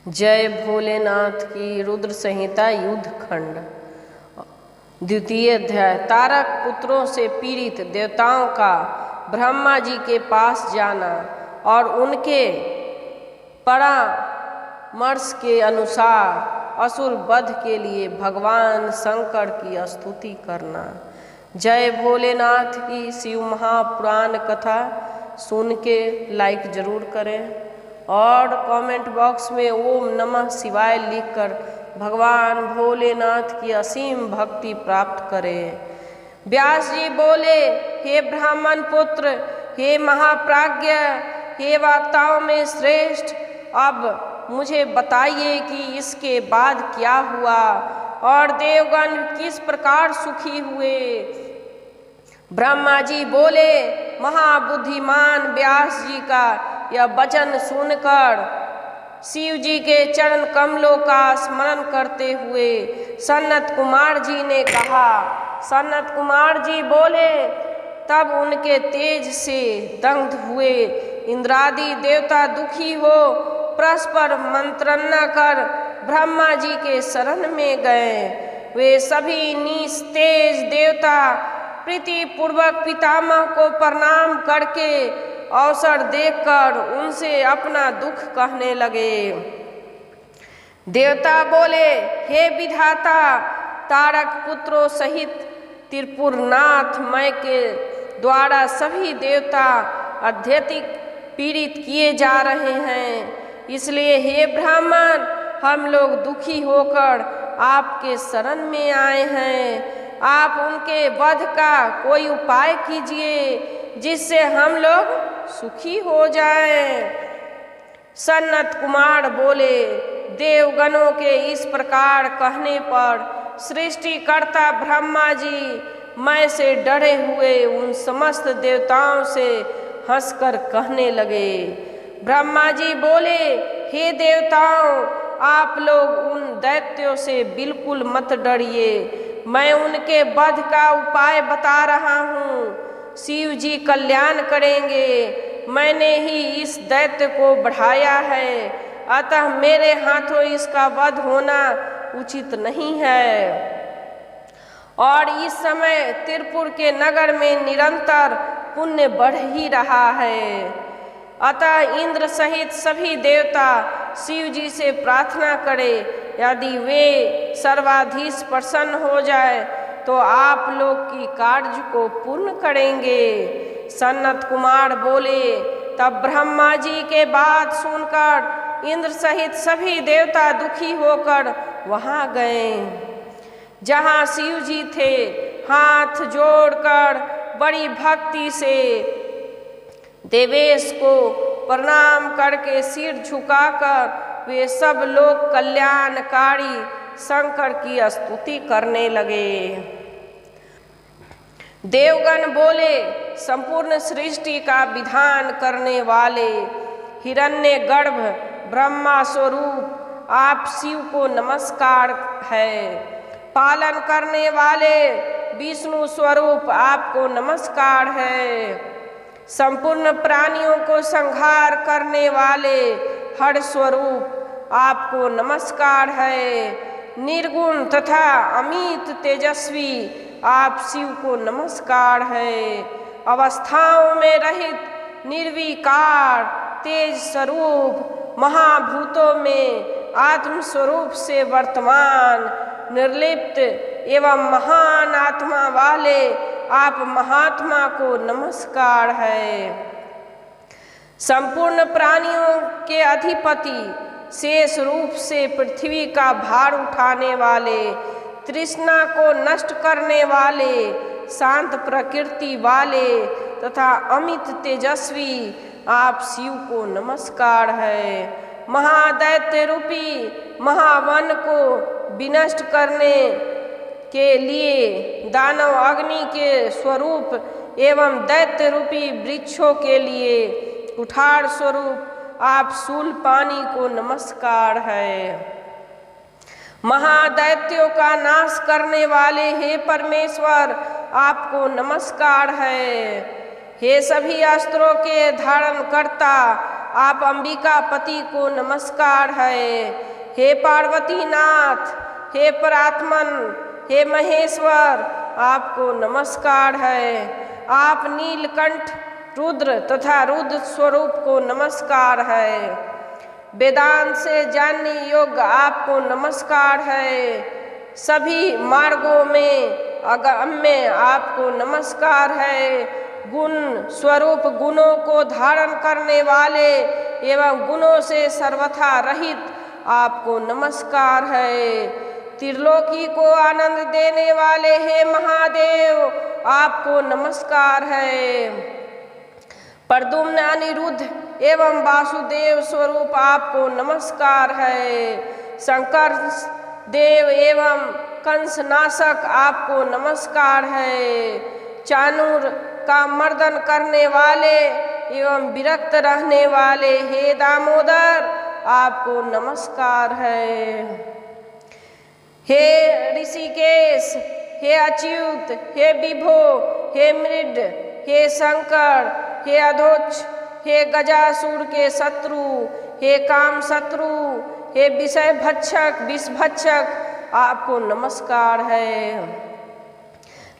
जय भोलेनाथ की। रुद्र संहिता युद्ध खंड। द्वितीय अध्याय। तारक पुत्रों से पीड़ित देवताओं का ब्रह्मा जी के पास जाना और उनके परामर्श के अनुसार असुर वध के लिए भगवान शंकर की स्तुति करना। जय भोलेनाथ की। शिव महापुराण कथा सुन के लाइक जरूर करें और कमेंट बॉक्स में ओम नमः शिवाय लिखकर भगवान भोलेनाथ की असीम भक्ति प्राप्त करें। व्यास जी बोले, हे ब्राह्मण पुत्र, हे महाप्राज्ञ, हे वक्ताओं में श्रेष्ठ, अब मुझे बताइए कि इसके बाद क्या हुआ और देवगण किस प्रकार सुखी हुए। ब्रह्मा जी बोले, महाबुद्धिमान व्यास जी का यह वचन सुनकर शिव जी के चरण कमलों का स्मरण करते हुए सनत कुमार जी ने कहा। सनत कुमार जी बोले, तब उनके तेज से दग्ध हुए इंद्रादि देवता दुखी हो परस्पर मंत्रणा कर ब्रह्मा जी के शरण में गए। वे सभी निस्तेज देवता प्रीति पूर्वक पितामह को प्रणाम करके अवसर देखकर उनसे अपना दुख कहने लगे। देवता बोले, हे विधाता, तारक पुत्रों सहित त्रिपुरनाथ मय के द्वारा सभी देवता अत्यधिक पीड़ित किए जा रहे हैं, इसलिए हे ब्राह्मण, हम लोग दुखी होकर आपके शरण में आए हैं। आप उनके वध का कोई उपाय कीजिए जिससे हम लोग सुखी हो जाएं। सनत कुमार बोले, देवगणों के इस प्रकार कहने पर सृष्टिकर्ता ब्रह्मा जी मैं से डरे हुए उन समस्त देवताओं से हंसकर कहने लगे। ब्रह्मा जी बोले, हे देवताओं, आप लोग उन दैत्यों से बिल्कुल मत डरिए, मैं उनके वध का उपाय बता रहा हूँ। शिव जी कल्याण करेंगे, मैंने ही इस दैत्य को बढ़ाया है, अतः मेरे हाथों इसका वध होना उचित नहीं है। और इस समय त्रिपुर के नगर में निरंतर पुण्य बढ़ ही रहा है, अतः इंद्र सहित सभी देवता शिव जी से प्रार्थना करें, यदि वे सर्वाधीश प्रसन्न हो जाए तो आप लोग की कार्य को पूर्ण करेंगे। सनत कुमार बोले, तब ब्रह्मा जी के बात सुनकर इंद्र सहित सभी देवता दुखी होकर वहां गए जहां शिव जी थे। हाथ जोड़कर बड़ी भक्ति से देवेश को प्रणाम करके सिर झुकाकर वे सब लोग कल्याणकारी शंकर की स्तुति करने लगे। देवगण बोले, संपूर्ण सृष्टि का विधान करने वाले हिरण्यगर्भ ब्रह्मा स्वरूप आप शिव को नमस्कार है। पालन करने वाले विष्णु स्वरूप आपको नमस्कार है। संपूर्ण प्राणियों को संहार करने वाले हर स्वरूप आपको नमस्कार है। निर्गुण तथा अमित तेजस्वी आप शिव को नमस्कार है। अवस्थाओं में रहित निर्विकार तेज स्वरूप महाभूतों में आत्म स्वरूप से वर्तमान निर्लिप्त एवं महान आत्मा वाले आप महात्मा को नमस्कार है। संपूर्ण प्राणियों के अधिपति शेष रूप से पृथ्वी का भार उठाने वाले, तृष्णा को नष्ट करने वाले, शांत प्रकृति वाले तथा अमित तेजस्वी आप शिव को नमस्कार है। महादैत्य रूपी महावन को विनष्ट करने के लिए दानव अग्नि के स्वरूप एवं दैत्य रूपी वृक्षों के लिए कुठार स्वरूप आप शूल पानी को नमस्कार है। महादैत्यों का नाश करने वाले हे परमेश्वर आपको नमस्कार है। हे सभी अस्त्रों के धारण करता आप अंबिका पति को नमस्कार है। हे पार्वती नाथ, हे परात्मन, हे महेश्वर, आपको नमस्कार है। आप नीलकंठ रुद्र तथा रुद्र स्वरूप को नमस्कार है। वेदांत से जानने योग्य आपको नमस्कार है। सभी मार्गों में अगम्य आपको नमस्कार है। गुण स्वरूप गुणों को धारण करने वाले एवं गुणों से सर्वथा रहित आपको नमस्कार है। त्रिलोकी को आनंद देने वाले हे महादेव, आपको नमस्कार है। प्रद्युम्न अनिरुद्ध एवं वासुदेव स्वरूप आपको नमस्कार है। शंकर देव एवं कंसनाशक आपको नमस्कार है। चाणूर का मर्दन करने वाले एवं विरक्त रहने वाले हे दामोदर, आपको नमस्कार है। हे ऋषिकेश, हे अच्युत, हे विभो, हे मृड, हे शंकर, हे अधोक्ष, हे गजासुर के शत्रु, हे काम शत्रु, हे विषय भक्षक विष भक्षक, आपको नमस्कार है।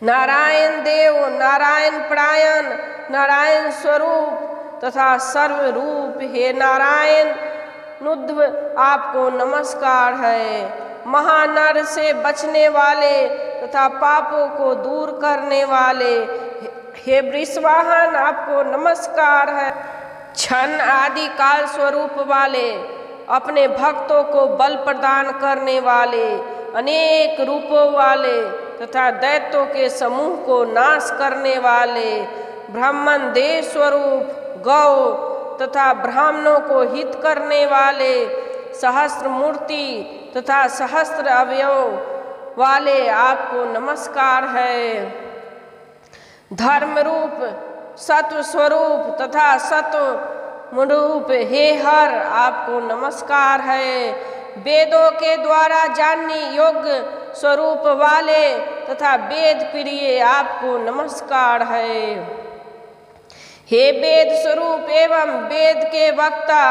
नारायण देव, नारायण परायण, नारायण स्वरूप तथा सर्वरूप हे नारायण नुध्व, आपको नमस्कार है। महानर से बचने वाले तथा पापों को दूर करने वाले हे वृषवाहन, आपको नमस्कार है। क्षण आदि काल स्वरूप वाले, अपने भक्तों को बल प्रदान करने वाले, अनेक रूपों वाले तथा दैत्यों के समूह को नाश करने वाले, ब्राह्मण देह स्वरूप गौ तथा ब्राह्मणों को हित करने वाले, सहस्त्र मूर्ति तथा सहस्त्र अवयव वाले, आपको नमस्कार है। धर्म रूप, सत्व स्वरूप तथा सत्व रूप हे हर, आपको नमस्कार है। वेदों के द्वारा जानने योग्य स्वरूप वाले तथा वेद प्रिय, आपको नमस्कार है। हे वेद स्वरूप एवं वेद के वक्ता,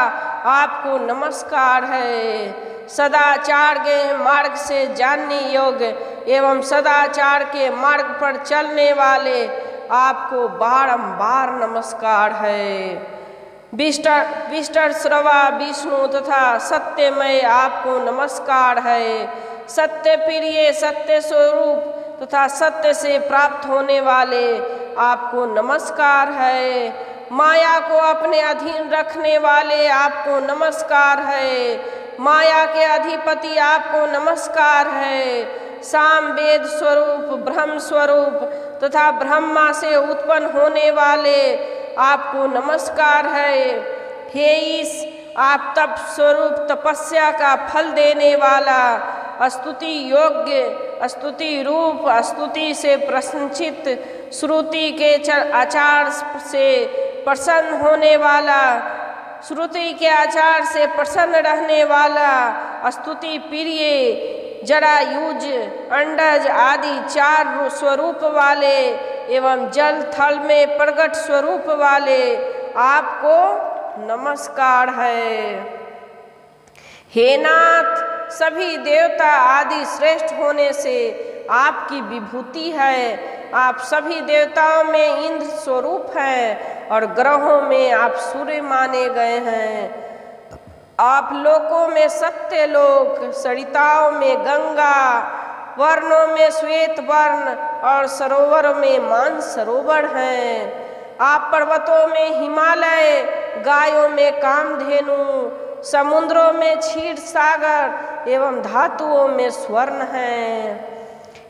आपको नमस्कार है। सदाचार के मार्ग से जानने योग्य एवं सदाचार के मार्ग पर चलने वाले, आपको बारंबार नमस्कार है। विष्टर श्रवा विष्णु तथा सत्यमय, आपको नमस्कार है। सत्य प्रिय, सत्य स्वरूप तथा सत्य से प्राप्त होने वाले, आपको नमस्कार है। माया को अपने अधीन रखने वाले, आपको नमस्कार है। माया के अधिपति, आपको नमस्कार है। साम वेद स्वरूप, ब्रह्म स्वरूप तथा ब्रह्मा से उत्पन्न होने वाले, आपको नमस्कार है। हे ईश, आप तप स्वरूप तपस्या का फल देने वाला, स्तुति योग्य, स्तुति रूप, स्तुति से प्रशंसित, श्रुति के आचार से प्रसन्न होने वाला, श्रुति के आचार से प्रसन्न रहने वाला, स्तुति प्रिय, जरायुज, अंडज आदि चार स्वरूप वाले एवं जल थल में प्रकट स्वरूप वाले, आपको नमस्कार है। हे नाथ, सभी देवता आदि श्रेष्ठ होने से आपकी विभूति है। आप सभी देवताओं में इंद्र स्वरूप हैं और ग्रहों में आप सूर्य माने गए हैं। आप लोकों में सत्य लोक, सरिताओं में गंगा, वर्णों में श्वेत वर्ण और सरोवरों में मान सरोवर हैं। आप पर्वतों में हिमालय, गायों में कामधेनु, समुद्रों में क्षीर सागर एवं धातुओं में स्वर्ण हैं।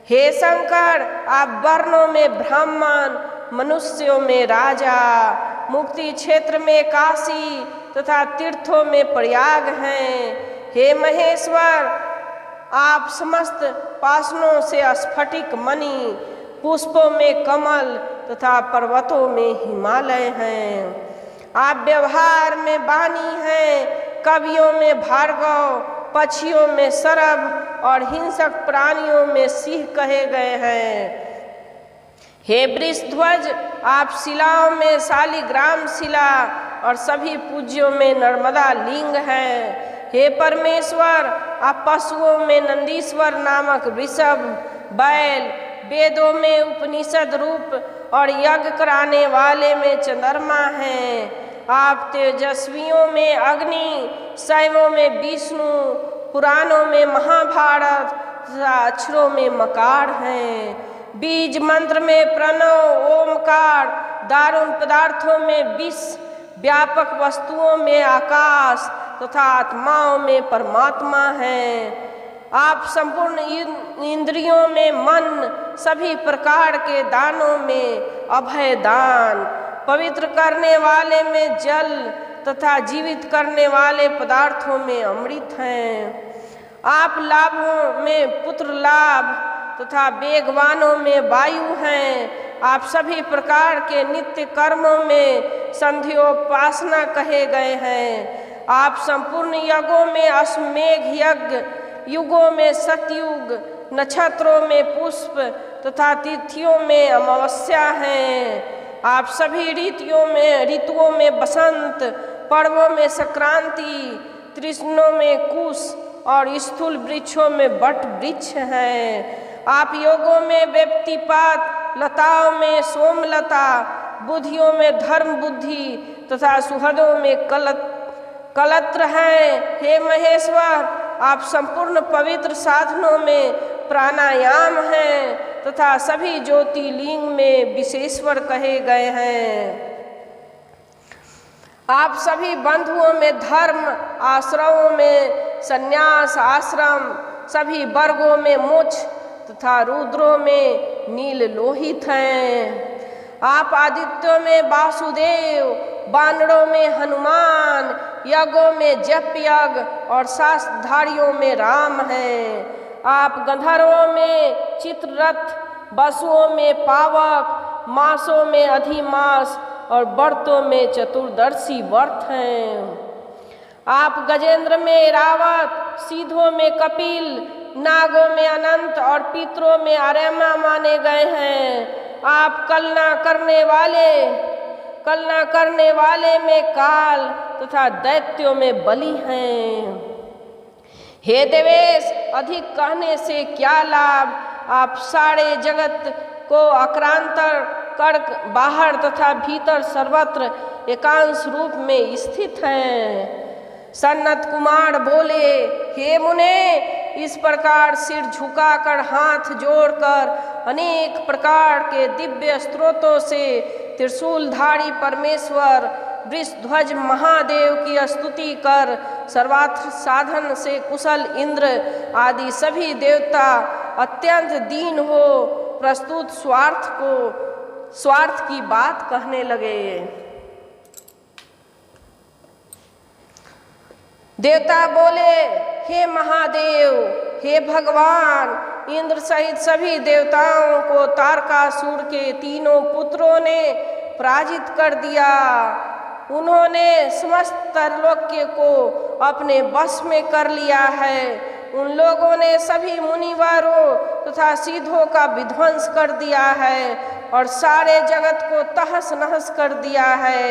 हे शंकर, आप वर्णों में ब्राह्मण, मनुष्यों में राजा, मुक्ति क्षेत्र में काशी तथा तीर्थों में प्रयाग हैं। हे महेश्वर, आप समस्त पाषाणों से स्फटिक मणि, पुष्पों में कमल तथा पर्वतों में हिमालय हैं। आप व्यवहार में वाणी हैं, कवियों में भार्गव, पक्षियों में सरभ और हिंसक प्राणियों में सिंह कहे गए हैं। हे वृषध्वज, आप शिलाओं में शालिग्राम शिला, और सभी पूज्यों में नर्मदा लिंग है। हे परमेश्वर, आप पशुओं में नंदीश्वर नामक वृषभ, बैल, वेदों में उपनिषद रूप और यज्ञ कराने वाले में चंद्रमा हैं। आप तेजस्वियों में अग्नि, शैवों में विष्णु, पुराणों में महाभारत तथा अक्षरों में मकार हैं। बीज मंत्र में प्रणव, ओमकार, दारुण पदार्थों में विष, व्यापक वस्तुओं में आकाश तथा आत्माओं में परमात्मा हैं। आप संपूर्ण इंद्रियों में मन, सभी प्रकार के दानों में अभय दान, पवित्र करने वाले में जल तथा जीवित करने वाले पदार्थों में अमृत हैं। आप लाभों में पुत्र लाभ तथा वेगवानों में वायु हैं। आप सभी प्रकार के नित्य कर्मों में संध्योपासना कहे गए हैं। आप संपूर्ण यज्ञों में अश्वमेघ यज्ञ, युगों में सतयुग, नक्षत्रों में पुष्प तथा तिथियों में अमावस्या हैं। आप सभी ऋतुओं में बसंत, पर्वों में संक्रांति, तृष्णों में कुश और स्थूल वृक्षों में वट वृक्ष हैं। आप योगों में व्यक्तिपात, लताओं में सोमलता, बुद्धियों में धर्म बुद्धि तथा सुहदों में कलत्र हैं। हे महेश्वर, आप संपूर्ण पवित्र साधनों में प्राणायाम हैं तथा सभी ज्योतिर्लिंग में विशेश्वर कहे गए हैं। आप सभी बंधुओं में धर्म, आश्रमों में संन्यास आश्रम, सभी वर्गों में मोक्ष तथा रुद्रों में नील लोहित हैं। आप आदित्यों में वासुदेव, बानरों में हनुमान, यज्ञों में जप यज्ञ और शास्त्रधारियों में राम हैं। आप गंधर्वों में चित्ररथ, वसुओं में पावक, मासों में अधिमास और व्रतों में चतुर्दशी व्रत हैं। आप गजेंद्र में रावत, सीधों में कपिल, नागों में अनंत और पितरों में आर्यमा माने गए हैं। आप कलना करने वाले में काल तथा दैत्यों में बलि हैं। हे देवेश, अधिक कहने से क्या लाभ। आप सारे जगत को अक्रांतर कर बाहर तथा भीतर सर्वत्र एकांश रूप में स्थित हैं। सनत कुमार बोले, हे मुने, इस प्रकार सिर झुकाकर हाथ जोड़कर अनेक प्रकार के दिव्य स्त्रोतों से त्रिशूलधारी परमेश्वर वृषध्वज महादेव की स्तुति कर सर्वार्थ साधन से कुशल इंद्र आदि सभी देवता अत्यंत दीन हो प्रस्तुत स्वार्थ की बात कहने लगे। देवता बोले, हे महादेव, हे भगवान, इंद्र सहित सभी देवताओं को तारकासुर के तीनों पुत्रों ने पराजित कर दिया। उन्होंने समस्त त्रैलोक्य को अपने वश में कर लिया है। उन लोगों ने सभी मुनिवरों तथा सिद्धों का विध्वंस कर दिया है और सारे जगत को तहस नहस कर दिया है।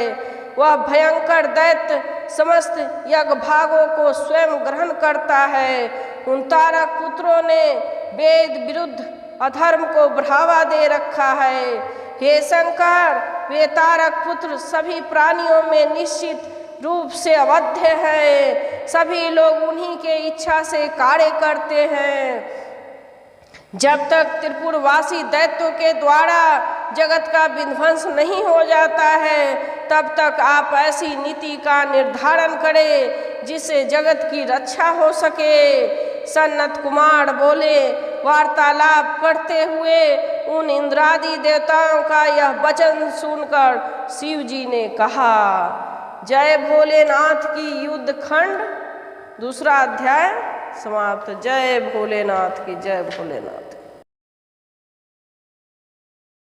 वह भयंकर दैत्य समस्त यज्ञ भागों को स्वयं ग्रहण करता है। उन तारक पुत्रों ने वेद विरुद्ध अधर्म को बढ़ावा दे रखा है। हे शंकर, वे तारक पुत्र सभी प्राणियों में निश्चित रूप से अवध्य हैं। सभी लोग उन्हीं के इच्छा से कार्य करते हैं। जब तक त्रिपुरवासी दैत्यों के द्वारा जगत का विध्वंस नहीं हो जाता है, तब तक आप ऐसी नीति का निर्धारण करें जिससे जगत की रक्षा हो सके। सनत कुमार बोले, वार्तालाप करते हुए उन इंद्रादि देवताओं का यह वचन सुनकर शिव जी ने कहा, जय भोलेनाथ की युद्ध खंड 2 अध्याय समाप्त। जय भोलेनाथ की, जय भोलेनाथ।